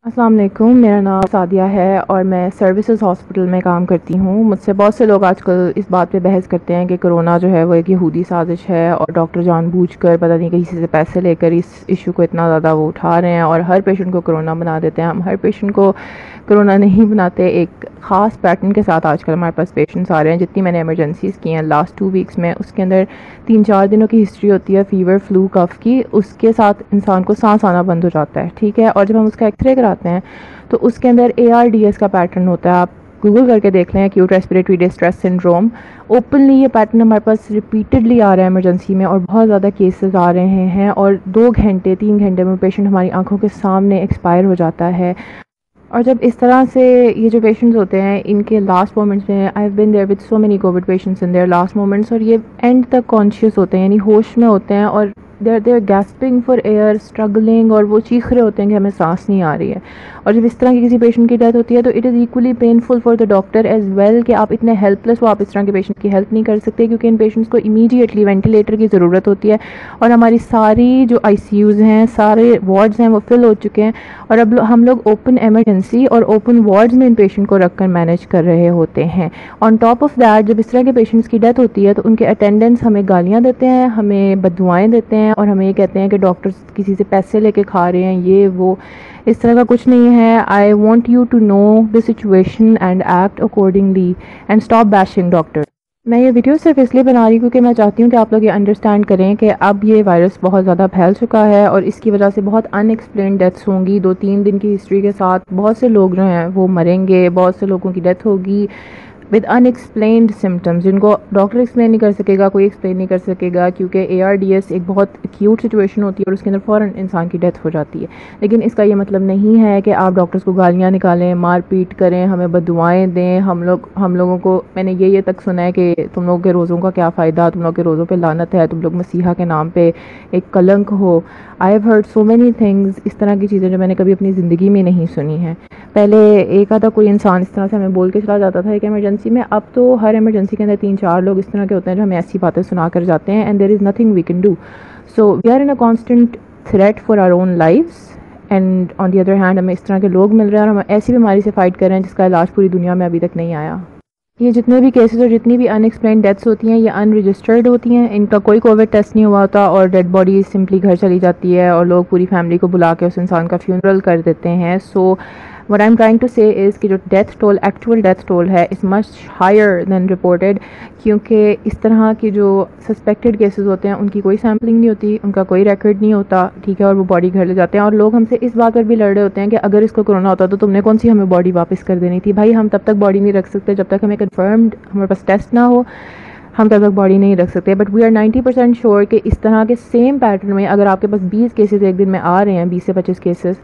السلام علیکم، میرا نام سعدیہ ہے اور میں سروسز ہاسپٹل میں کام کرتی ہوں۔ مجھ سے بہت سے لوگ آج کل اس بات پہ بحث کرتے ہیں کہ کرونا جو ہے وہ ایک یہودی سازش ہے اور ڈاکٹر جان بوجھ کر پتہ نہیں کسی سے پیسے لے کر اس ایشو کو اتنا زیادہ وہ اٹھا رہے ہیں اور ہر پیشنٹ کو کرونا بنا دیتے ہیں۔ ہم ہر پیشنٹ کو کرونا نہیں بناتے، ایک خاص پیٹرن کے ساتھ آج کل ہمارے پاس پیشنٹس آ رہے ہیں۔ جتنی میں نے ایمرجنسیز کی ہیں لاسٹ 2 ویکس میں، اس کے اندر 3-4 دنوں کی ہسٹری ہوتی ہے فیور، فلو، کف کی، اس کے ساتھ انسان کو سانس آنا بند ہو جاتا ہے، ٹھیک ہے۔ اور جب ہم اس کا ایکس رے کراتے ہیں تو اس کے اندر ARDS کا پیٹرن ہوتا ہے۔ آپ گوگل کر کے دیکھ لیں، acute respiratory distress syndrome. Openly یہ پیٹرن ہمارے پاس ریپیٹڈلی آ رہا ہے ایمرجنسی میں اور بہت زیادہ کیسز آ رہے ہیں اور 2 گھنٹے 3 گھنٹے میں پیشنٹ ہماری آنکھوں کے سامنے ایکسپائر ہو جاتا ہے۔ اور جب اس طرح سے یہ جو پیشنٹس ہوتے ہیں ان کے لاسٹ مومنٹس میں، I have been there with so many COVID patients in their last moments, اور یہ اینڈ تک کانشیس ہوتے ہیں، یعنی ہوش میں ہوتے ہیں اور they are gasping for air, struggling, اور وہ چیخ رہے ہوتے ہیں کہ ہمیں سانس نہیں آ رہی ہے۔ اور جب اس طرح کی کسی پیشنٹ کی ڈیتھ ہوتی ہے تو it is equally painful for the doctor as well, کہ آپ اتنے ہیلپ لیس ہو، آپ اس طرح کے پیشنٹ کی ہیلپ نہیں کر سکتے کیونکہ ان پیشنٹس کو امیڈیٹلی وینٹیلیٹر کی ضرورت ہوتی ہے اور ہماری ساری جو ICUs ہیں، سارے وارڈز ہیں، وہ فل ہو چکے ہیں اور اب ہم لوگ اوپن ایمرجنسی اور اوپن وارڈز میں ان پیشنٹ کو رکھ کر مینیج کر رہے ہوتے ہیں۔ آن ٹاپ آف دیٹ، جب اس طرح کے پیشنٹس کی ڈیتھ ہوتی ہے تو ان کے اٹینڈنٹس ہمیں گالیاں دیتے ہیں، ہمیں بددعائیں دیتے ہیں اور ہمیں یہ کہتے ہیں کہ ڈاکٹرز کسی سے پیسے لے کے کھا رہے ہیں، یہ وہ۔ اس طرح کا کچھ نہیں ہے۔ I want you to know the situation and act accordingly and stop bashing doctors۔ میں یہ ویڈیو صرف اس لیے بنا رہی ہوں کیونکہ میں چاہتی ہوں کہ آپ لوگ یہ انڈرسٹینڈ کریں کہ اب یہ وائرس بہت زیادہ پھیل چکا ہے اور اس کی وجہ سے بہت ان ایکسپلینڈ ڈیتھس ہوں گی۔ 2-3 دن کی ہسٹری کے ساتھ بہت سے لوگ جو ہیں وہ مریں گے، بہت سے لوگوں کی ڈیتھ ہوگی ود ان ایکسپلینڈ سمٹمز، جن کو ڈاکٹر ایکسپلین نہیں کر سکے گا، کوئی ایکسپلین نہیں کر سکے گا، کیونکہ ARDS ایک بہت ایکیوٹ سچویشن ہوتی ہے اور اس کے اندر فوراً انسان کی ڈیتھ ہو جاتی ہے۔ لیکن اس کا یہ مطلب نہیں ہے کہ آپ ڈاکٹرز کو گالیاں نکالیں، مار پیٹ کریں، ہمیں بددعائیں دیں۔ ہم لوگوں کو، میں نے یہ تک سنا ہے کہ تم لوگوں کے روزوں کا کیا فائدہ، تم لوگوں کے روزوں پہ لعنت ہے، تم لوگ مسیحا کے نام پہ ایک کلنک ہو۔ I have heard so many things، اس طرح کی چیزیں جو میں نے کبھی اپنی زندگی میں نہیں سنی ہیں۔ پہلے ایک آدھا کوئی انسان اس طرح سے ہمیں بول کے چلا جاتا تھا ایک ایمرجنسی میں، اب تو ہر ایمرجنسی کے اندر 3-4 لوگ اس طرح کے ہوتے ہیں جو ہمیں ایسی باتیں سنا کر جاتے ہیں، and there is nothing we can do. So we are in a constant threat for our own lives and on the other hand ہمیں اس طرح کے لوگ مل رہے ہیں اور ہم ایسی بیماری سے فائٹ کر رہے ہیں جس کا علاج پوری دنیا میں ابھی تک نہیں آیا۔ یہ جتنے بھی کیسز اور جتنی بھی ان ایکسپلینڈ ڈیتھس ہوتی ہیں یہ ان رجسٹرڈ ہوتی ہیں، ان کا کوئی کووڈ ٹیسٹ نہیں ہوا ہوتا اور ڈیڈ باڈی سمپلی گھر چلی جاتی ہے اور لوگ پوری فیملی کو بلا کے اس انسان کا فیونرل کر دیتے ہیں۔ سو what I'm trying to say is کہ جو death toll, actual death toll ہے is much higher than reported، کیونکہ اس طرح کے جو سسپیکٹڈ کیسز ہوتے ہیں ان کی کوئی سیمپلنگ نہیں ہوتی، ان کا کوئی ریکارڈ نہیں ہوتا، ٹھیک ہے، اور وہ باڈی گھر لے جاتے ہیں۔ اور لوگ ہم سے اس بات پر بھی لڑ رہے ہوتے ہیں کہ اگر اس کو کرونا ہوتا تو تم نے کون سی ہمیں باڈی واپس کر دینی تھی۔ بھائی ہم تب تک باڈی نہیں رکھ سکتے جب تک ہمیں کنفرمڈ ہمارے پاس ٹیسٹ نہ ہو، ہم تب تک باڈی نہیں رکھ سکتے۔ بٹ وی آر 90% شیور کہ اس طرح کے سیم پیٹرن میں اگر آپ کے پاس 20 کیسز ایک دن میں آ رہے ہیں، 20 سے 25 cases,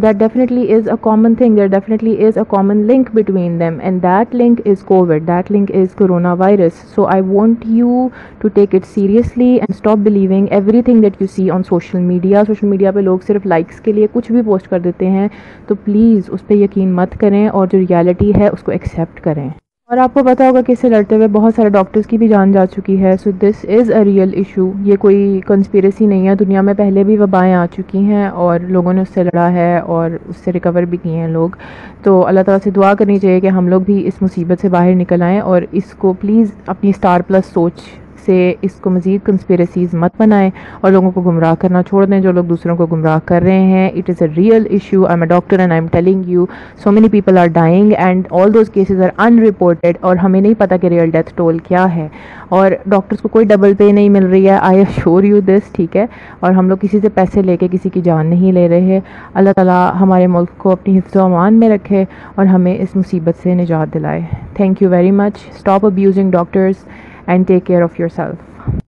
that definitely is a common thing, there definitely is a common link between them and that link is COVID, that link is corona virus. So I want you to take it seriously and stop believing everything that you see on social media. Social media پہ لوگ صرف likes کے لیے کچھ بھی post کر دیتے ہیں، تو پلیز اس پہ یقین مت کریں اور جو ریالٹی ہے اس کو ایکسیپٹ کریں۔ اور آپ کو پتا ہوگا کہ اس سے لڑتے ہوئے بہت سارے ڈاکٹرز کی بھی جان جا چکی ہے۔ سو دس از اے ریئل ایشو، یہ کوئی کنسپیریسی نہیں ہے۔ دنیا میں پہلے بھی وبائیں آ چکی ہیں اور لوگوں نے اس سے لڑا ہے اور اس سے ریکور بھی کیے ہیں لوگ۔ تو اللہ تعالیٰ سے دعا کرنی چاہیے کہ ہم لوگ بھی اس مصیبت سے باہر نکل آئیں اور اس کو پلیز اپنی اسٹار پلس سوچ سے اس کو مزید کنسپیریسیز مت بنائیں اور لوگوں کو گمراہ کرنا چھوڑ دیں جو لوگ دوسروں کو گمراہ کر رہے ہیں۔ It is a real issue. I'm a doctor and I'm telling you so many people are dying and all those cases are unreported, اور ہمیں نہیں پتا کہ ریئل ڈیتھ ٹول کیا ہے، اور ڈاکٹرز کو کوئی ڈبل پے نہیں مل رہی ہے، آئی ایشور یو دس، ٹھیک ہے، اور ہم لوگ کسی سے پیسے لے کے کسی کی جان نہیں لے رہے۔ اللہ تعالیٰ ہمارے ملک کو اپنی حفظ و امان میں رکھے اور ہمیں اس مصیبت سے نجات دلائے۔ Thank you very much. Stop abusing doctors and take care of your self.